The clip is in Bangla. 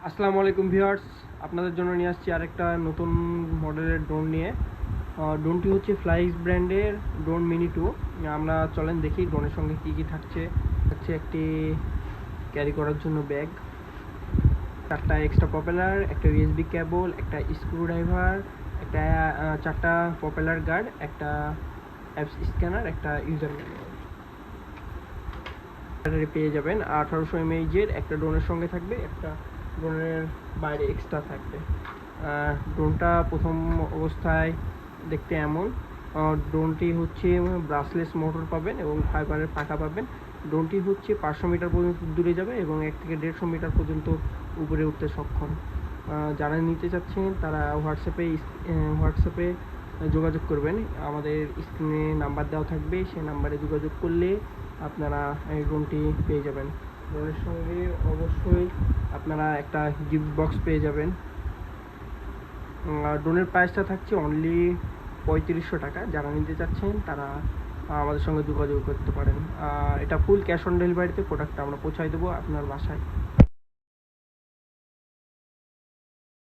আসসালামু আলাইকুম ভিউয়ার্স, আপনাদের জন্য নিয়ে আসছি আরেকটা নতুন মডেলের ড্রোন নিয়ে। ড্রোনটি হচ্ছে ফ্লাইক্স ব্র্যান্ডের ড্রোন মিনি 2। আমরা চলেন দেখি ড্রোনের সঙ্গে কী কী থাকছে। একটি ক্যারি করার জন্য ব্যাগ, 4টা এক্সট্রা প্রপেলার, একটা ইউএসবি কেবল, একটা স্ক্রুড্রাইভার, একটা 4টা প্রপেলার গার্ড, একটা অ্যাপস স্ক্যানার, একটা ইউজার ম্যানুয়াল পেয়ে যাবেন। 1800 mAh একটা ড্রোনের সঙ্গে থাকবে, একটা ড্রোনের বাইরে এক্সট্রা থাকবে। ড্রোনটা প্রথম অবস্থায় দেখতে এমন। ড্রোনটি হচ্ছে ব্রাসলেস মোটর পাবেন এবং ফাইবারের পাখা পাবেন। ড্রোনটি হচ্ছে 500 মিটার পর্যন্ত দূরে যাবে এবং 1 থেকে 150 মিটার পর্যন্ত উপরে উঠতে সক্ষম। যারা নিতে চাচ্ছেন তারা হোয়াটসঅ্যাপে যোগাযোগ করবেন। আমাদের স্ক্রিনে নাম্বার দেওয়া থাকবে, সেই নাম্বারে যোগাযোগ করলে আপনারা এই ড্রোনটি পেয়ে যাবেন। ড্রোনের সঙ্গে অবশ্যই আপনারা একটা গিফট বক্স পেয়ে যাবেন। ড্রোনের প্রাইসটা থাকছে অনলি 3500 টাকা। যারা নিতে চাচ্ছেন তারা আমাদের সঙ্গে যোগাযোগ করতে পারেন। এটা ফুল ক্যাশ অন ডেলিভারিতে প্রোডাক্টটা আমরা পৌঁছায় দেবো আপনার বাসায়।